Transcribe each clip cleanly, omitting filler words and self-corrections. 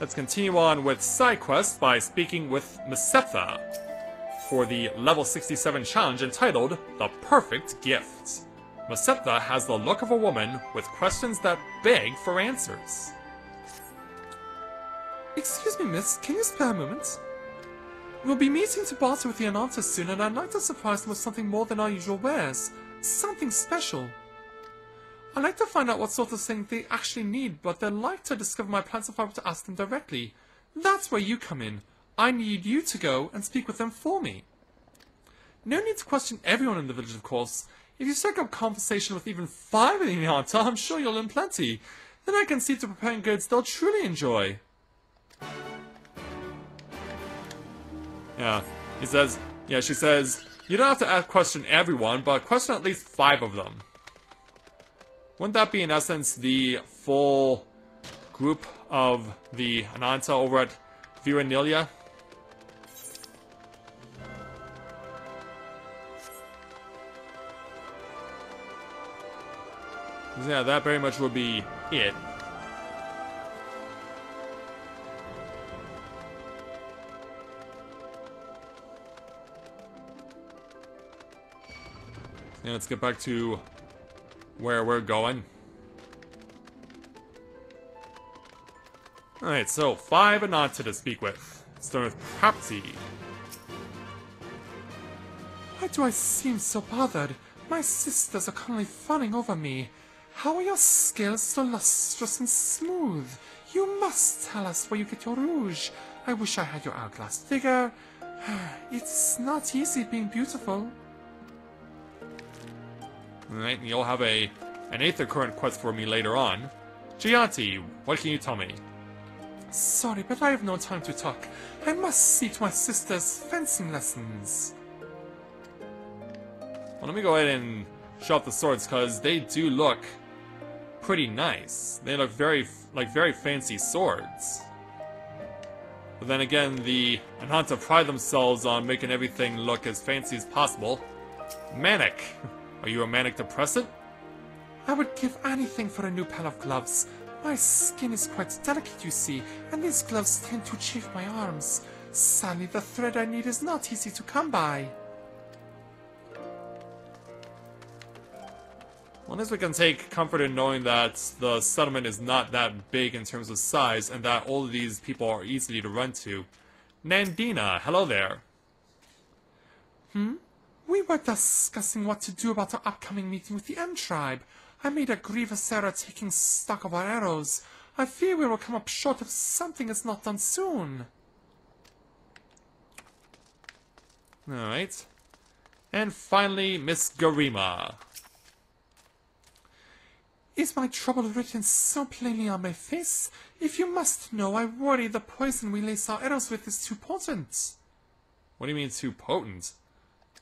let's continue on with side quest by speaking with Miqo'te for the level 67 challenge entitled The Perfect Gift. Miqo'te has the look of a woman with questions that beg for answers. Excuse me, miss, can you spare a moment? We'll be meeting to barter with the Ananta soon, and I'd like to surprise them with something more than our usual wares. Something special. I'd like to find out what sort of thing they actually need, but they'd like to discover my plans if I were to ask them directly. That's where you come in. I need you to go and speak with them for me. No need to question everyone in the village, of course. If you strike up conversation with even 5 of the Ananta, I'm sure you'll learn plenty. Then I can see to preparing goods they'll truly enjoy. Yeah, she says, you don't have to question everyone, but question at least 5 of them. Wouldn't that be, in essence, the full group of the Ananta over at Viranilia? Yeah, that very much would be it. Yeah, let's get back to where we're going. Alright, so 5 Ananta to speak with. Starting with Miqo'te. Why do I seem so bothered? My sisters are currently fawning over me. How are your scales so lustrous and smooth? You must tell us where you get your rouge. I wish I had your hourglass figure. It's not easy being beautiful. Alright, you'll have an Aether Current quest for me later on. Gianti, what can you tell me? Sorry, but I have no time to talk. I must see to my sister's fencing lessons. Well, let me go ahead and show off the swords, because they do look pretty nice. They look very fancy swords. But then again, the Ananta pride themselves on making everything look as fancy as possible. Manic. Are you a manic depressant? I would give anything for a new pair of gloves. My skin is quite delicate, you see, and these gloves tend to chafe my arms. Sadly, the thread I need is not easy to come by. Well, at least we can take comfort in knowing that the settlement is not that big in terms of size, and that all of these people are easy to run to. Nandina, hello there. We were discussing what to do about our upcoming meeting with the M-Tribe. I made a grievous error taking stock of our arrows. I fear we will come up short if something is not done soon. Alright. And finally, Miss Garima. Is my trouble written so plainly on my face? If you must know, I worry the poison we lace our arrows with is too potent. What do you mean too potent?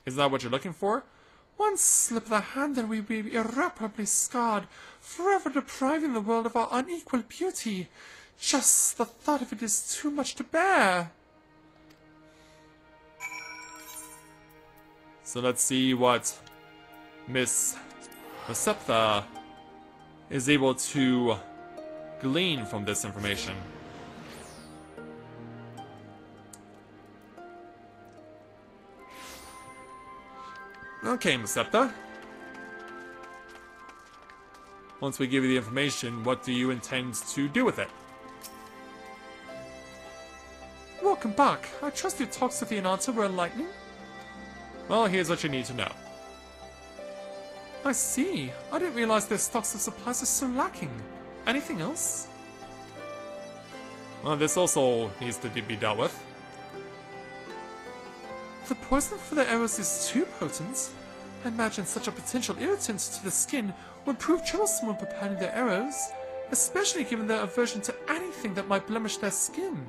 Isn't that what you're looking for? One slip of the hand and we will be irreparably scarred, forever depriving the world of our unequal beauty. Just the thought of it is too much to bear. So let's see what Miss Miqo'te is able to glean from this information. Okay, Miqo'te. Once we give you the information, what do you intend to do with it? Welcome back. I trust your talks with the Ananta were enlightening. Well, here's what you need to know. I see. I didn't realize their stocks of supplies are so lacking. Anything else? Well, this also needs to be dealt with. The poison for the arrows is too potent. I imagine such a potential irritant to the skin would prove troublesome when preparing their arrows, especially given their aversion to anything that might blemish their skin.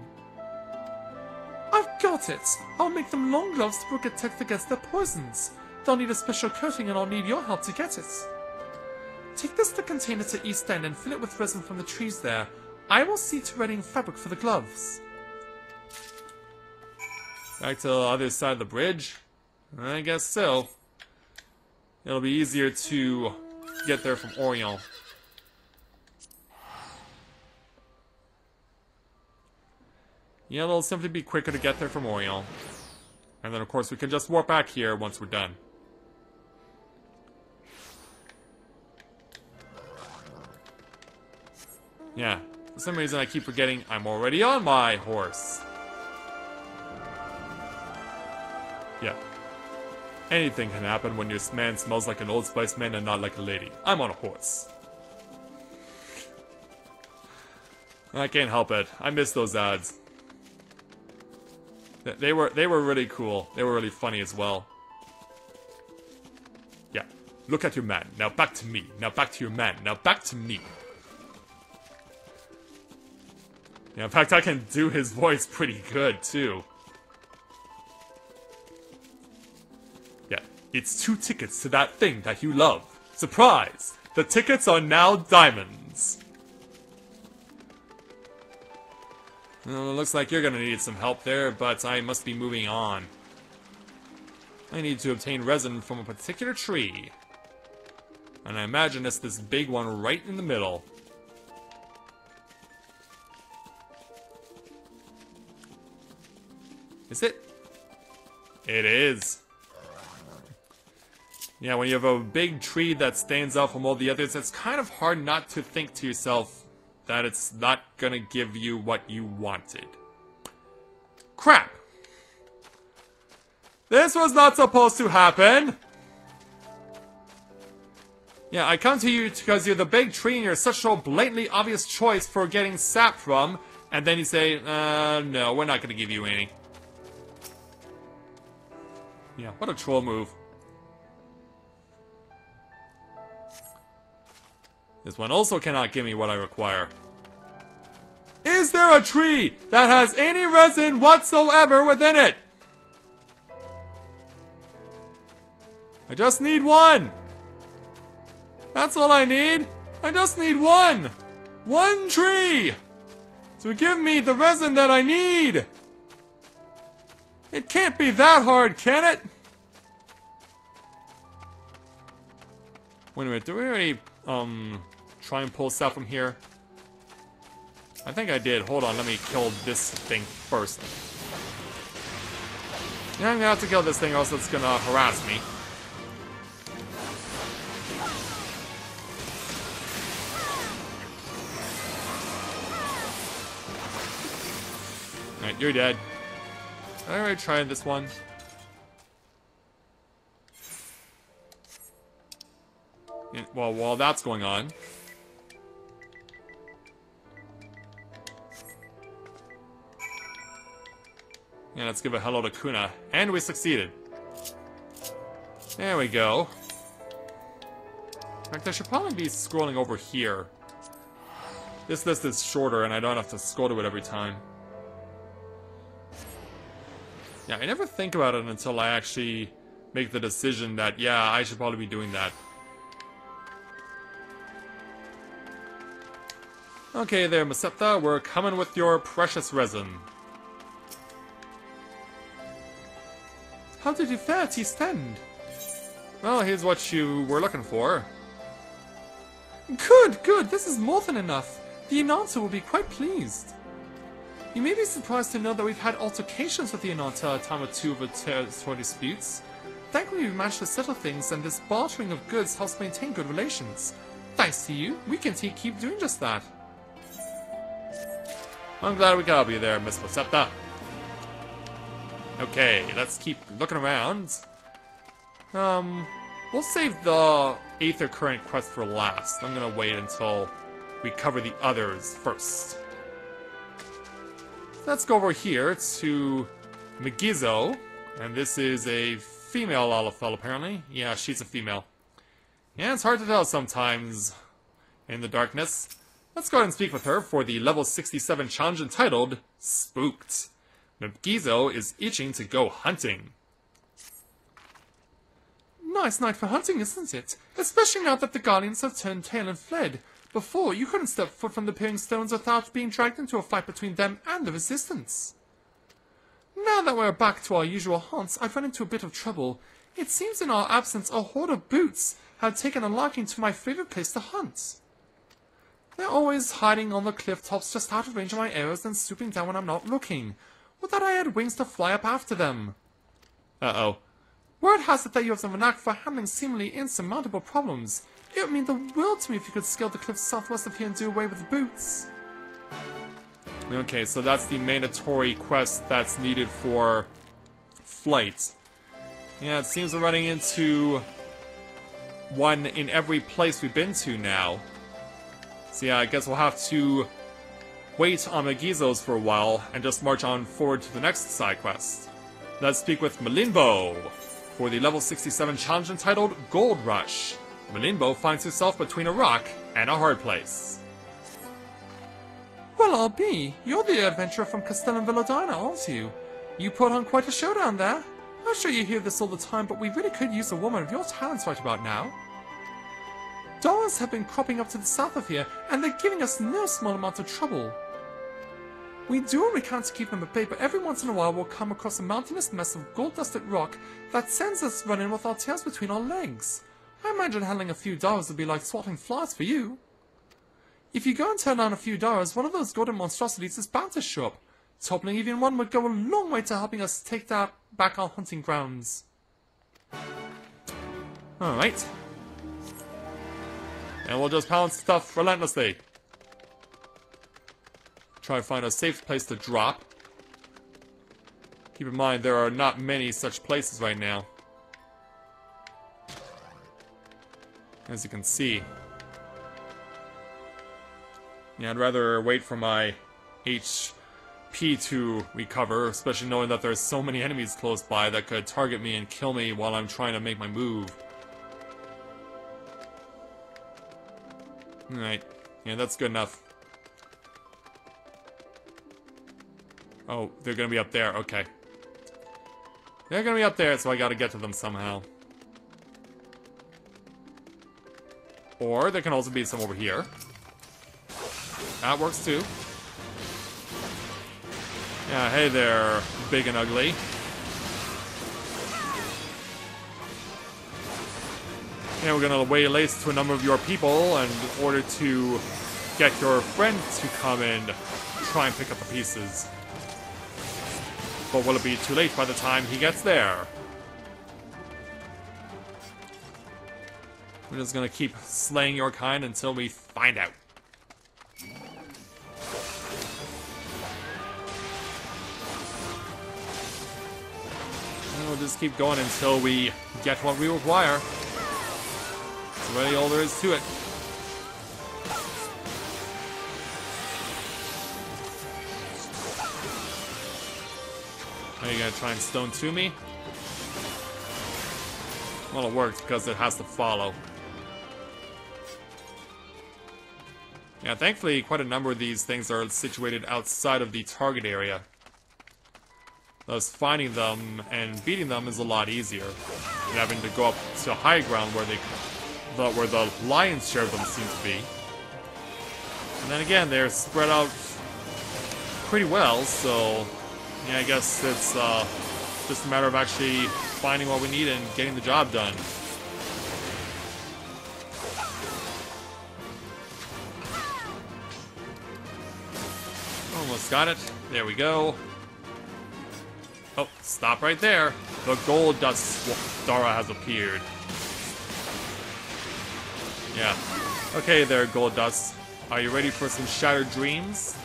I've got it! I'll make them long gloves to protect against their poisons. They'll need a special coating and I'll need your help to get it. Take this to container to East End and fill it with resin from the trees there. I will see to readying fabric for the gloves. Back to the other side of the bridge? I guess so. It'll be easier to get there from Orion. Yeah, it'll simply be quicker to get there from Oriel. And then, of course, we can just warp back here once we're done. Yeah, for some reason I keep forgetting I'm already on my horse. Yeah. Anything can happen when your man smells like an Old Spice man and not like a lady. I'm on a horse. I can't help it. I miss those ads. They were really cool. They were really funny as well. Yeah. Look at your man. Now back to me. Now back to your man. Now back to me. Yeah, in fact, I can do his voice pretty good, too. Yeah. It's 2 tickets to that thing that you love. Surprise! The tickets are now diamonds. Well, looks like you're gonna need some help there, but I must be moving on. I need to obtain resin from a particular tree. And I imagine it's this big one right in the middle. Is it? It is. Yeah, when you have a big tree that stands out from all the others, it's kind of hard not to think to yourself that it's not gonna give you what you wanted. Crap! This was not supposed to happen! Yeah, I come to you because you're the big tree and you're such a blatantly obvious choice for getting sap from, and then you say, no, we're not gonna give you any. Yeah, what a troll move. This one also cannot give me what I require. Is there a tree that has any resin whatsoever within it? I just need one. That's all I need. I just need one. One tree to give me the resin that I need. It can't be that hard, can it? Wait a minute, do we already, try and pull stuff from here? I think I did. Hold on, let me kill this thing first. Yeah, I'm gonna have to kill this thing or else it's gonna harass me. Alright, you're dead. I already tried this one. And, well, while that's going on... Yeah, let's give a hello to Kuna. And we succeeded. There we go. In fact, I should probably be scrolling over here. This list is shorter and I don't have to scroll to it every time. Yeah, I never think about it until I actually make the decision that, yeah, I should probably be doing that. Okay there, Miqo'te, we're coming with your precious resin. How did you fare at East End? Well, here's what you were looking for. Good, good, this is more than enough. The Ananta will be quite pleased. You may be surprised to know that we've had altercations with the Ananta a time or two over territory disputes. Thankfully we've managed to settle things, and this bartering of goods helps maintain good relations. Thanks to you, we can keep doing just that. I'm glad we could help you there, Miss Miqo'te. Okay, let's keep looking around. We'll save the Aether Current quest for last. I'm gonna wait until we cover the others first. Let's go over here to Miqo'te, and this is a female Lalafell, apparently. Yeah, she's a female. Yeah, it's hard to tell sometimes in the darkness. Let's go ahead and speak with her for the level 67 challenge entitled Spooked. Miqo'te is itching to go hunting. Nice night for hunting, isn't it? Especially now that the Guardians have turned tail and fled. Before, you couldn't step foot from the Peering Stones without being dragged into a fight between them and the Resistance. Now that we're back to our usual haunts, I've run into a bit of trouble. It seems in our absence a horde of boots have taken a liking to my favorite place to hunt. They're always hiding on the cliff tops just out of range of my arrows and swooping down when I'm not looking. Would that I had wings to fly up after them. Uh-oh. Word has it that you have the knack for handling seemingly insurmountable problems. It would mean the world to me if you could scale the cliffs southwest of here and do away with the boots. Okay, so that's the mandatory quest that's needed for flight. Yeah, it seems we're running into one in every place we've been to now. So yeah, I guess we'll have to wait on Megizos for a while and just march on forward to the next side quest. Let's speak with Melinbo for the level 67 challenge entitled Gold Rush. Melinbo finds herself between a rock and a hard place. Well, I'll be. You're the adventurer from Castellan Villadina, aren't you? You put on quite a showdown there. I'm sure you hear this all the time, but we really could use a woman of your talents right about now. Dolls have been cropping up to the south of here, and they're giving us no small amount of trouble. We do what we can to keep them at bay, but every once in a while we'll come across a mountainous mess of gold-dusted rock that sends us running with our tails between our legs. I imagine handling a few dollars would be like swatting flies for you. If you go and turn down a few dollars, one of those golden monstrosities is bound to show up. Toppling even one would go a long way to helping us take back our hunting grounds. Alright. And we'll just pound stuff relentlessly. Try to find a safe place to drop. Keep in mind, there are not many such places right now. As you can see. Yeah, I'd rather wait for my HP to recover, especially knowing that there's so many enemies close by that could target me and kill me while I'm trying to make my move. Alright. Yeah, that's good enough. Oh, they're gonna be up there. Okay. They're gonna be up there, so I gotta get to them somehow. Or there can also be some over here. That works too. Yeah, hey there, big and ugly. Yeah, we're gonna waylace to a number of your people in order to get your friend to come and try and pick up the pieces. But will it be too late by the time he gets there? We're just gonna keep slaying your kind until we find out. And we'll just keep going until we get what we require. That's really all there is to it. Are you gonna try and stone to me? Well, it works because it has to follow. Yeah, thankfully, quite a number of these things are situated outside of the target area. Thus, finding them and beating them is a lot easier than having to go up to high ground where the lion's share of them seem to be. And then again, they're spread out pretty well, so yeah, I guess it's just a matter of actually finding what we need and getting the job done. Almost got it. There we go. Oh, stop right there. The gold dust Dara has appeared. Yeah. Okay there, gold dust. Are you ready for some shattered dreams?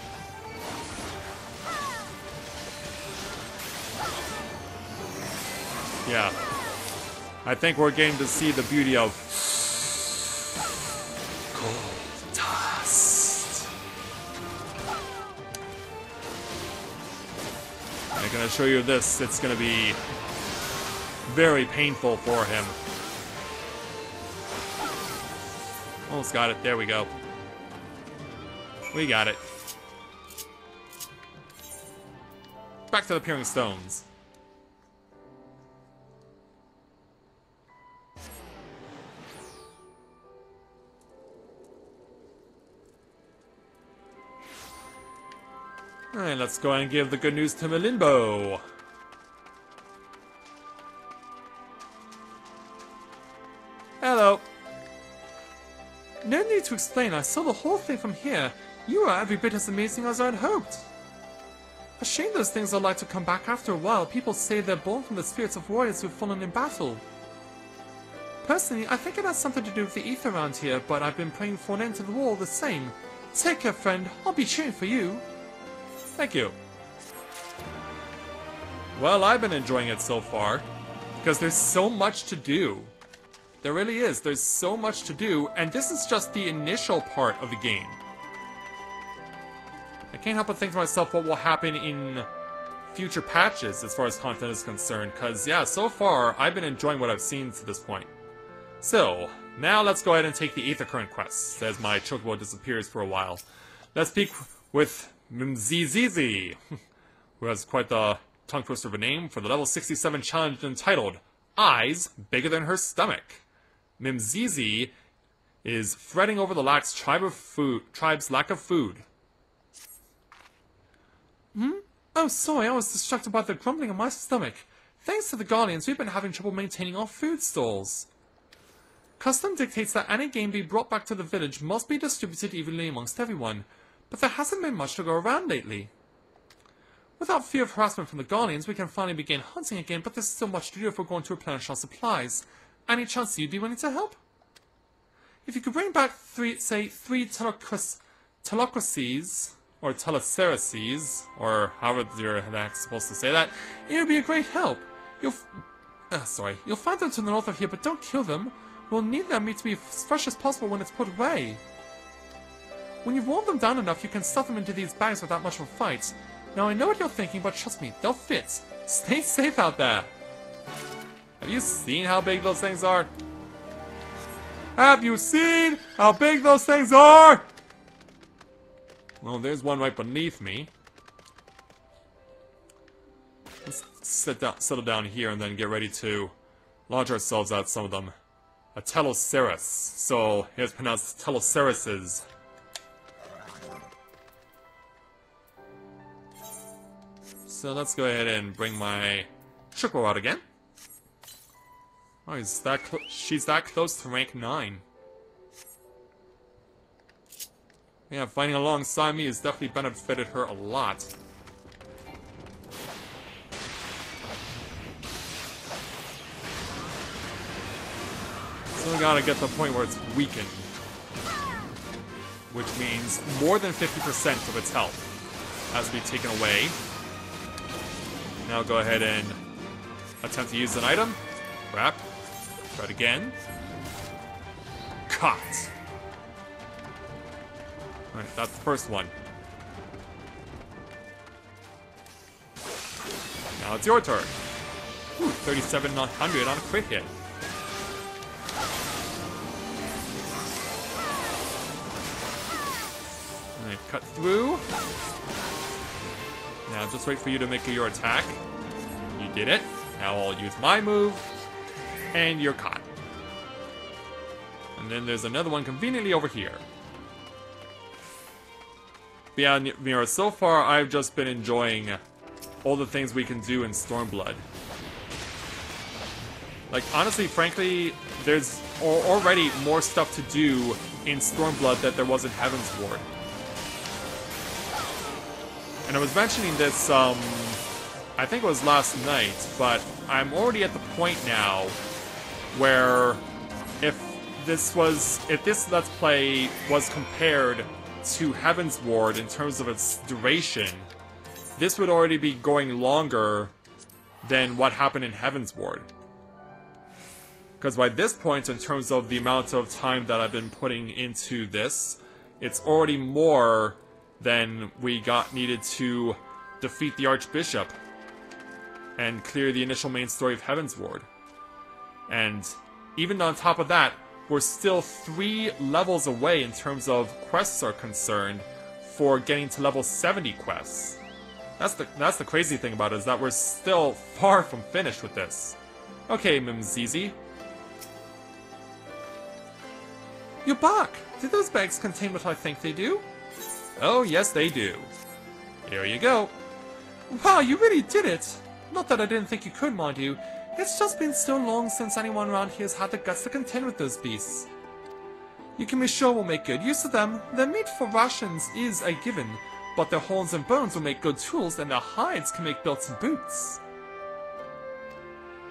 Yeah. I think we're getting to see the beauty of gold dust. I'm gonna show you this. It's gonna be very painful for him. Almost got it. There we go. We got it. Back to the Peering Stones. Alright, let's go and give the good news to Melinbo. Hello. No need to explain, I saw the whole thing from here. You are every bit as amazing as I had hoped. A shame those things are like to come back after a while. People say they're born from the spirits of warriors who've fallen in battle. Personally, I think it has something to do with the ether around here, but I've been praying for an end to the war all the same. Take care, friend. I'll be cheering for you. Thank you. Well, I've been enjoying it so far, because there's so much to do. There really is. There's so much to do, and this is just the initial part of the game. I can't help but think to myself what will happen in future patches as far as content is concerned, because, yeah, so far, I've been enjoying what I've seen to this point. So, now let's go ahead and take the Aether Current quest, as my chocobo disappears for a while. Let's speak with Miqo'te, who has quite the tongue twister of a name, for the level 67 challenge entitled Eyes Bigger Than Her Stomach. Miqo'te is fretting over the tribe's lack of food. Oh, sorry, I was distracted by the grumbling in my stomach. Thanks to the Guardians, we've been having trouble maintaining our food stalls. Custom dictates that any game be brought back to the village must be distributed evenly amongst everyone, but there hasn't been much to go around lately. Without fear of harassment from the Guardians, we can finally begin hunting again, but there's still much to do if we're going to replenish our supplies. Any chance you'd be willing to help? If you could bring back three telocracies, or teloceracies, or however you're supposed to say that, it would be a great help. You'll find them to the north of here, but don't kill them. We'll need their meat to be as fresh as possible when it's put away. When you've worn them down enough, you can stuff them into these bags without much of a fight. Now I know what you're thinking, but trust me, they'll fit. Stay safe out there. Have you seen how big those things are? Have you seen how big those things are? Well, there's one right beneath me. Let's settle down here and then get ready to launch ourselves at some of them. A Teloceras. So, here's pronounced Telocerases. So let's go ahead and bring my Chocobo out again. Oh, she's that close to rank 9. Yeah, fighting alongside me has definitely benefited her a lot. So we gotta get to the point where it's weakened. Which means more than 50% of its health has to be taken away. Now go ahead and attempt to use an item. Crap. Try it again. Caught. Alright, that's the first one. Now it's your turn. Ooh, 3,700 on a crit hit. Alright, cut through. Now just wait for you to make your attack. You did it. Now I'll use my move. And you're caught. And then there's another one conveniently over here. But yeah, Mira, so far I've just been enjoying all the things we can do in Stormblood. Like, honestly, frankly, there's already more stuff to do in Stormblood that there was in Heaven's Ward. And I was mentioning this, I think it was last night, but I'm already at the point now where if this Let's Play was compared to Heaven's Ward in terms of its duration, this would already be going longer than what happened in Heaven's Ward. Because by this point, in terms of the amount of time that I've been putting into this, it's already more than we needed to defeat the Archbishop and clear the initial main story of Heaven's Ward. And even on top of that, we're still 3 levels away in terms of quests are concerned for getting to level 70 quests. That's the crazy thing about it, is that we're still far from finished with this. Okay, Miqo'te. You're back! Did those bags contain what I think they do? Oh, yes they do. Here you go. Wow, you really did it! Not that I didn't think you could, mind you. It's just been so long since anyone around here has had the guts to contend with those beasts. You can be sure we'll make good use of them. Their meat for rations is a given, but their horns and bones will make good tools, and their hides can make belts and boots.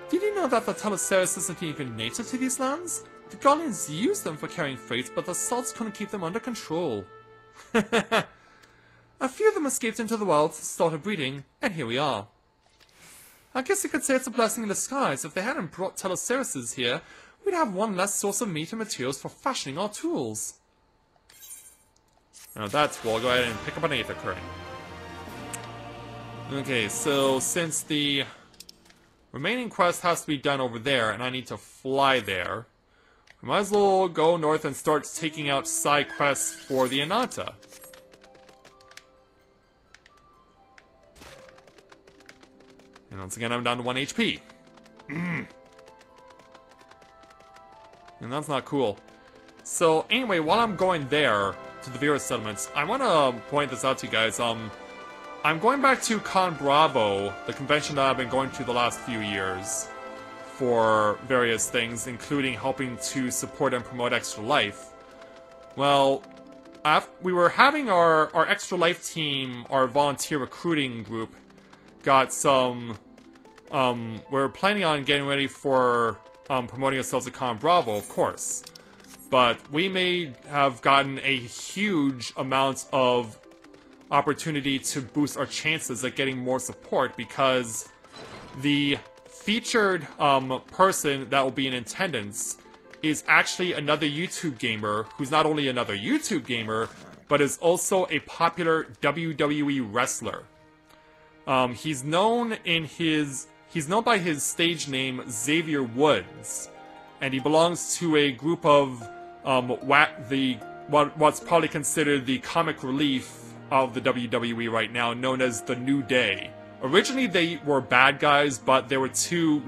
Did you know that the Telecerus isn't even native to these lands? The Guardians used them for carrying freight, but the Salts couldn't keep them under control. A few of them escaped into the wild, started breeding, and here we are. I guess you could say it's a blessing in disguise. If they hadn't brought Telecerus here, we'd have one less source of meat and materials for fashioning our tools. Now we'll go ahead and pick up an Aether Current. Okay, so since the remaining quest has to be done over there, and I need to fly there, we might as well go north and start taking out side quests for the Ananta. And once again, I'm down to 1 HP. And that's not cool. So anyway, while I'm going there to the Vera settlements, I want to point this out to you guys. I'm going back to Con Bravo, the convention that I've been going to the last few years for various things, including helping to support and promote Extra Life. Well, we were having our Extra Life team, our volunteer recruiting group, got some... we're planning on getting ready for promoting ourselves at Con Bravo, of course. But we may have gotten a huge amount of opportunity to boost our chances at getting more support, because the featured person that will be in attendance is actually another YouTube gamer who's not only another YouTube gamer, but is also a popular WWE wrestler. He's known by his stage name Xavier Woods, and he belongs to a group of what's probably considered the comic relief of the WWE right now, known as the New Day. Originally, they were bad guys, but they were too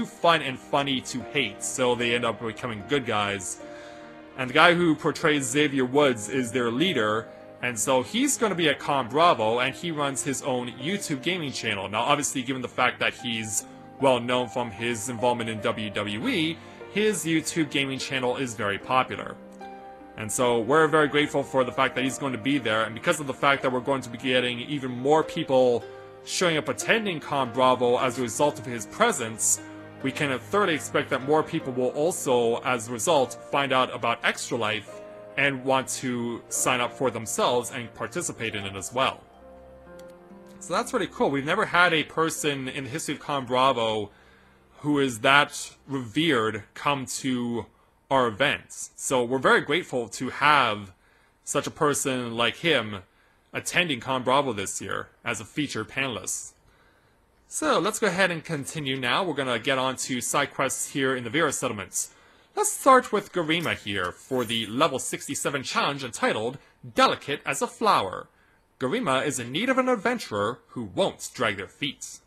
fun and funny to hate, so they end up becoming good guys. And the guy who portrays Xavier Woods is their leader, and so he's going to be at Con Bravo, and he runs his own YouTube gaming channel. Now, obviously, given the fact that he's well known from his involvement in WWE, his YouTube gaming channel is very popular. And so we're very grateful for the fact that he's going to be there, and because of the fact that we're going to be getting even more people showing up attending Con Bravo as a result of his presence, we can thoroughly expect that more people will also, as a result, find out about Extra Life and want to sign up for themselves and participate in it as well. So that's really cool. We've never had a person in the history of Con Bravo who is that revered come to our events. So we're very grateful to have such a person like him attending Con Bravo this year as a featured panelist. So let's go ahead and continue now. We're going to get on to side quests here in the Vera settlements. Let's start with Garima here for the level 67 challenge entitled Delicate as a Flower. Garima is in need of an adventurer who won't drag their feet.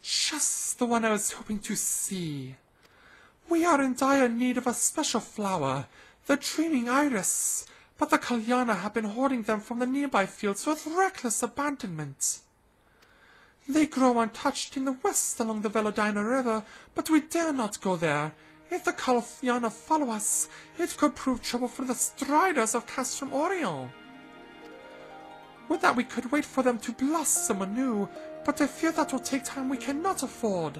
Just the one I was hoping to see. We are in dire need of a special flower, the Dreaming Iris, but the Kalyana have been hoarding them from the nearby fields with reckless abandonment. They grow untouched in the west along the Velodina River, but we dare not go there. If the Kalyana follow us, it could prove trouble for the Striders of Castrum Orion. Would that we could wait for them to blossom anew, but I fear that will take time we cannot afford.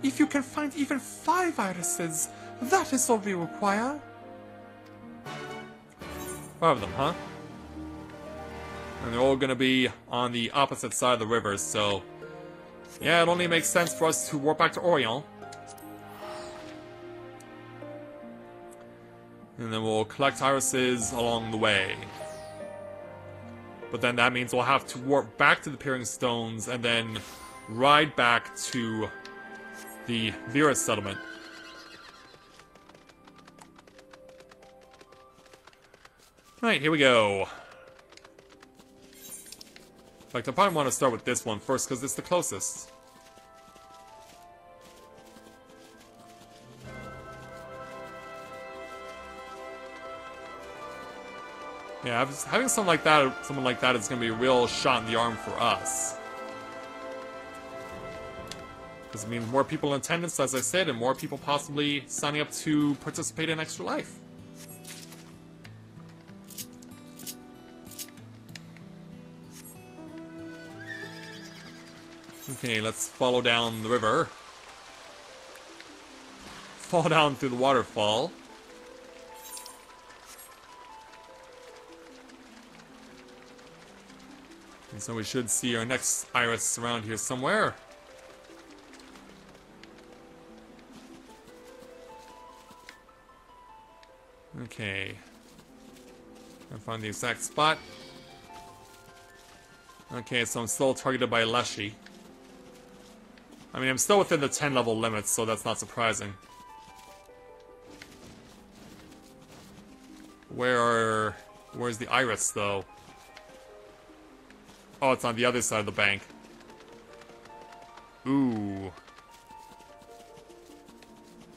If you can find even 5 irises, that is all we require. 5 of them, huh? And they're all gonna be on the opposite side of the river, so... yeah, it only makes sense for us to warp back to Orion. And then we'll collect irises along the way. But then that means we'll have to warp back to the Peering Stones and then ride back to the Vera settlement. Alright, here we go. In fact, I probably want to start with this one first because it's the closest. Yeah, having someone like that is going to be a real shot in the arm for us. Because it means more people in attendance, as I said, and more people possibly signing up to participate in Extra Life. Okay, let's follow down the river. Fall down through the waterfall. And so we should see our next iris around here somewhere. Okay. I'll find the exact spot. Okay, so I'm still targeted by Leshy. I mean, I'm still within the 10 level limits, so that's not surprising. Where's the iris, though? Oh, it's on the other side of the bank. Ooh.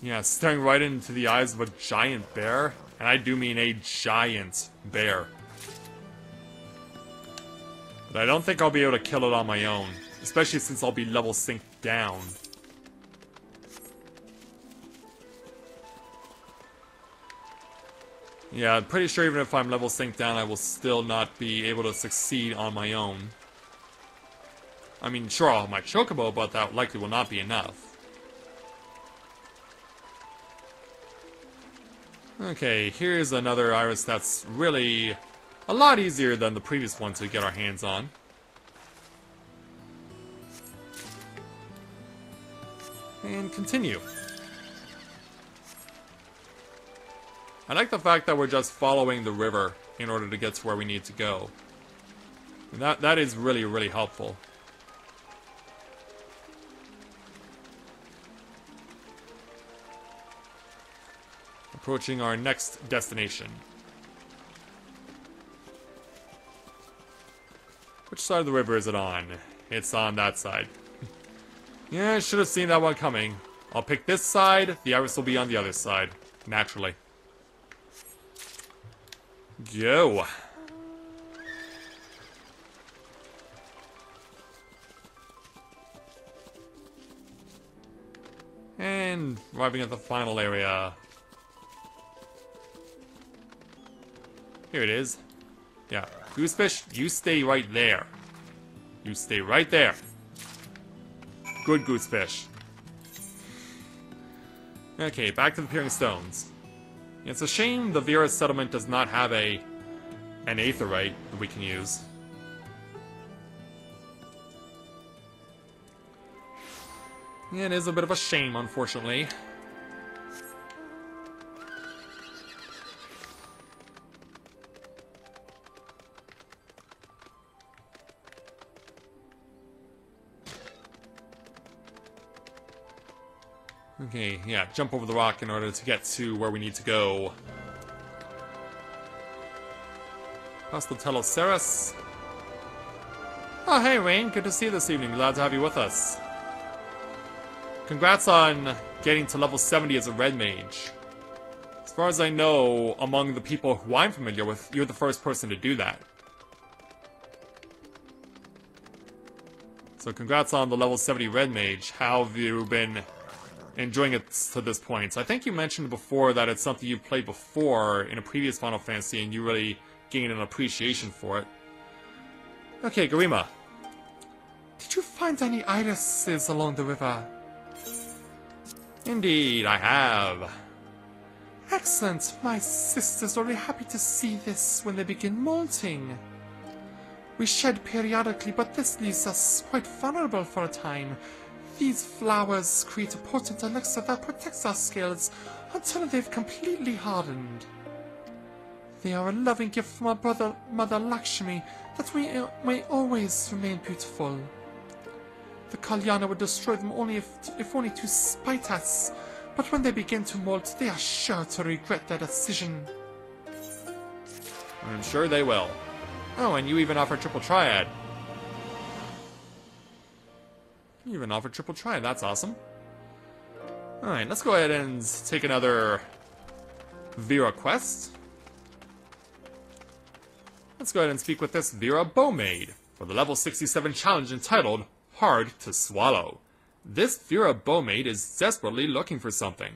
Yeah, staring right into the eyes of a giant bear. And I do mean a giant bear. But I don't think I'll be able to kill it on my own. Especially since I'll be level synced down. Yeah, I'm pretty sure even if I'm level synced down, I will still not be able to succeed on my own. I mean, sure, I'll have my chocobo, but that likely will not be enough. Okay, here's another iris that's really a lot easier than the previous one to get our hands on. And continue. I like the fact that we're just following the river in order to get to where we need to go. And that is really, really helpful. Approaching our next destination. Which side of the river is it on? It's on that side. Yeah, I should have seen that one coming. I'll pick this side, the iris will be on the other side. Naturally. Go! And arriving at the final area. Here it is. Yeah, Goosefish, you stay right there. You stay right there. Good Goosefish. Okay, back to the Peering Stones. It's a shame the Vera settlement does not have an aetheryte that we can use. Yeah, it is a bit of a shame, unfortunately. Okay, yeah, jump over the rock in order to get to where we need to go. Hostile Teloceras. Oh, hey, Rain. Good to see you this evening. Glad to have you with us. Congrats on getting to level 70 as a red mage. As far as I know, among the people who I'm familiar with, you're the first person to do that. So congrats on the level 70 red mage. How have you been enjoying it to this point? So I think you mentioned before that it's something you played before in a previous Final Fantasy and you really gained an appreciation for it. Okay, Garima. Did you find any irises along the river? Indeed, I have. Excellent. My sisters will be happy to see this when they begin molting. We shed periodically, but this leaves us quite vulnerable for a time. These flowers create a potent elixir that protects our scales until they've completely hardened. They are a loving gift from our Mother Lakshmi that may always remain beautiful. The Kalyana would destroy them if only to spite us, but when they begin to molt, they are sure to regret their decision. I'm sure they will. Oh, and you even offer Triple Triad. You even offer Triple Triad, that's awesome. Alright, let's go ahead and take another Vera quest. Let's go ahead and speak with this Vera Bowmaid for the level 67 challenge entitled Hard to Swallow. This Vera Bowmaid is desperately looking for something.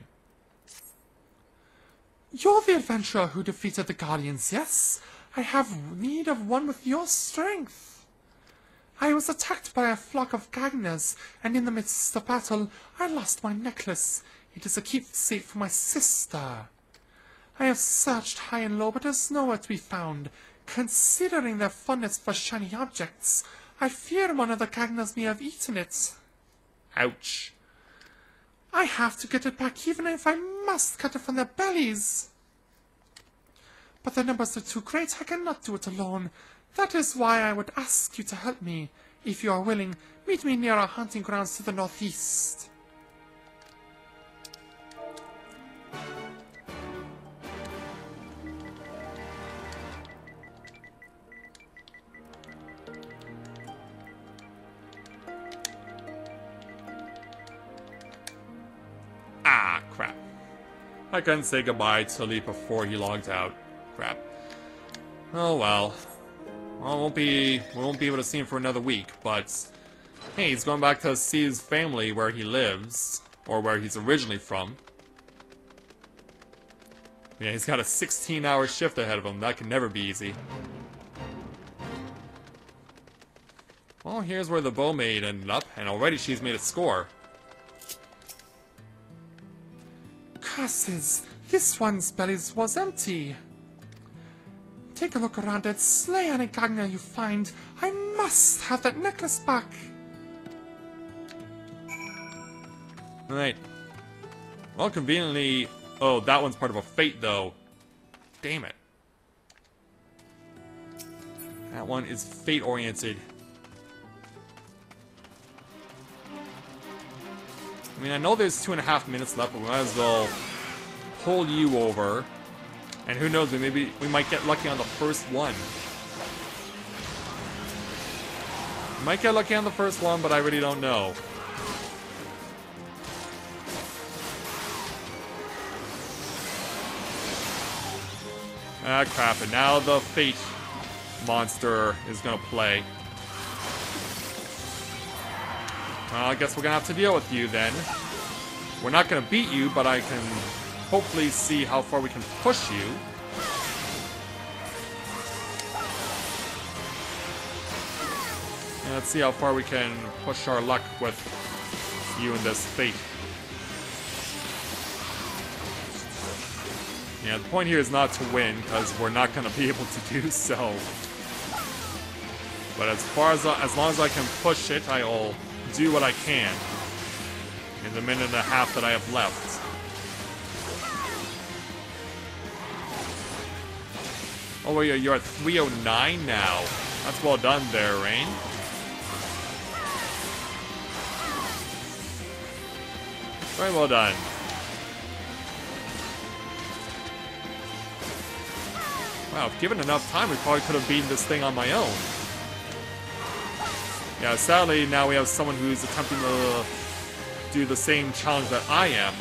You're the adventurer who defeated the Guardians, yes? I have need of one with your strength. I was attacked by a flock of Gagners, and in the midst of battle, I lost my necklace. It is a keepsake for my sister. I have searched high and low, but there's nowhere to be found. Considering their fondness for shiny objects, I fear one of the Gagners may have eaten it. Ouch. I have to get it back, even if I must cut it from their bellies. But the numbers are too great, I cannot do it alone. That is why I would ask you to help me. If you are willing, meet me near our hunting grounds to the northeast. Ah, crap. I couldn't say goodbye to Lee before he logged out. Crap. Oh well. Well, we won't be able to see him for another week, but hey, he's going back to see his family where he lives, or where he's originally from. Yeah, he's got a 16-hour shift ahead of him. That can never be easy. Well, here's where the Bowmaid ended up, and already she's made a score. Curses! This one's belly was empty. Take a look around and slay any Gagner you find. I must have that necklace back. Alright. Well, conveniently... Oh, that one's part of a fate, though. Damn it. That one is fate-oriented. I mean, I know there's 2.5 minutes left, but we might as well pull you over. And who knows, maybe we might get lucky on the first one. We might get lucky on the first one, but I really don't know. Ah, crap, and now the Fate monster is gonna play. Well, I guess we're gonna have to deal with you then. We're not gonna beat you, but I can hopefully see how far we can push you. And let's see how far we can push our luck with you in this Fate. Yeah, the point here is not to win, because we're not going to be able to do so. But as long as I can push it, I'll do what I can in the minute and a half that I have left. Oh, wait, you're at 309 now. That's well done there, Rain. Very well done. Wow, if given enough time, we probably could have beaten this thing on my own. Yeah, sadly, now we have someone who's attempting to do the same challenge that I am,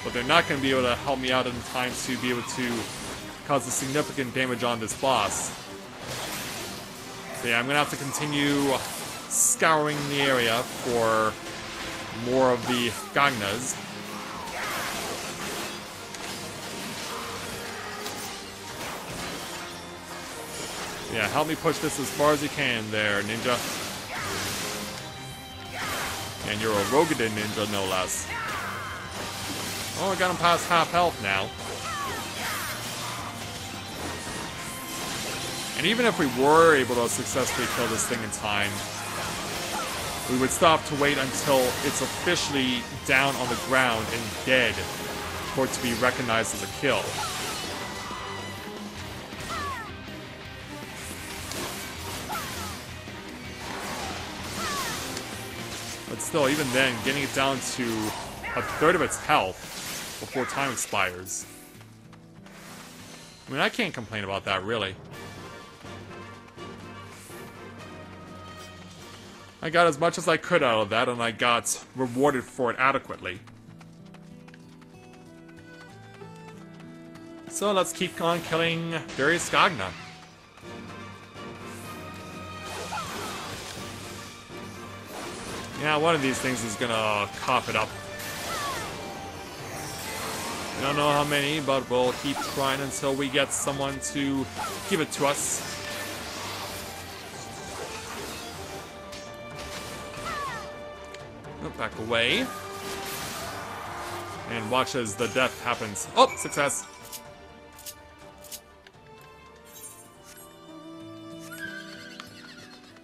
but they're not going to be able to help me out in time to be able to cause a significant damage on this boss. So yeah, I'm going to have to continue scouring the area for more of the Gagnas. Yeah, help me push this as far as you can there, ninja. And you're a Rogadin ninja, no less. Oh, I got him past half health now. And even if we were able to successfully kill this thing in time, we would stop to wait until it's officially down on the ground and dead for it to be recognized as a kill. But still, even then, getting it down to a third of its health before time expires. I mean, I can't complain about that, really. I got as much as I could out of that, and I got rewarded for it adequately. So let's keep on killing various Gagna. Yeah, one of these things is gonna cough it up. We don't know how many, but we'll keep trying until we get someone to give it to us. Oh, back away. And watch as the death happens. Oh, success!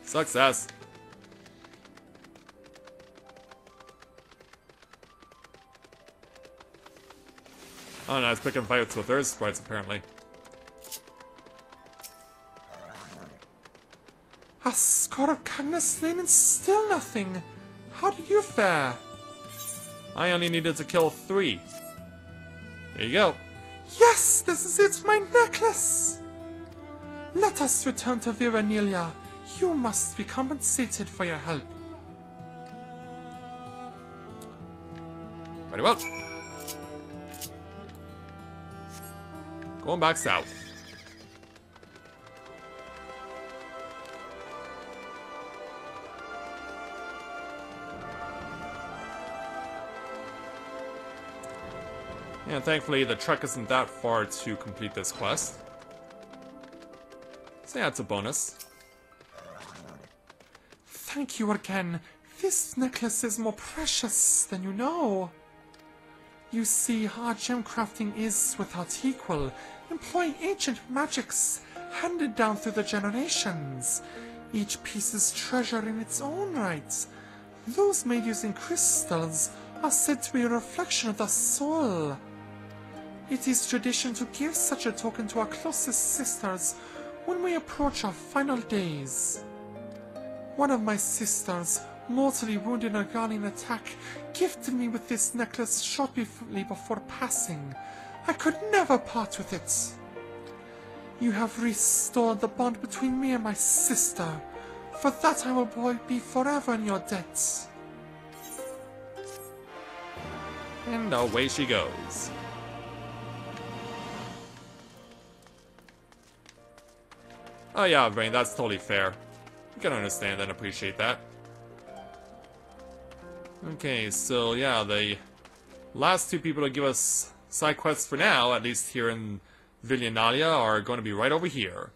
Success! Oh no, it's picking fights with Earth sprites, apparently. A score of kindness slain and still nothing. How did you fare? I only needed to kill 3. There you go. Yes, this is it, my necklace! Let us return to Viranelia. You must be compensated for your help. Very well. Going back south. Yeah, thankfully the trek isn't that far to complete this quest. So yeah, it's a bonus. Thank you again. This necklace is more precious than you know. You see, our gem crafting is without equal, employing ancient magics handed down through the generations. Each piece is treasure in its own right. Those made using crystals are said to be a reflection of the soul. It is tradition to give such a token to our closest sisters when we approach our final days. One of my sisters, mortally wounded in a Guardian attack, gifted me with this necklace shortly before passing. I could never part with it. You have restored the bond between me and my sister. For that I will be forever in your debt. And away she goes. Oh yeah, Brain, that's totally fair. You can understand and appreciate that. Okay, so yeah, the last 2 people to give us side quests for now, at least here in Viranelia, are going to be right over here.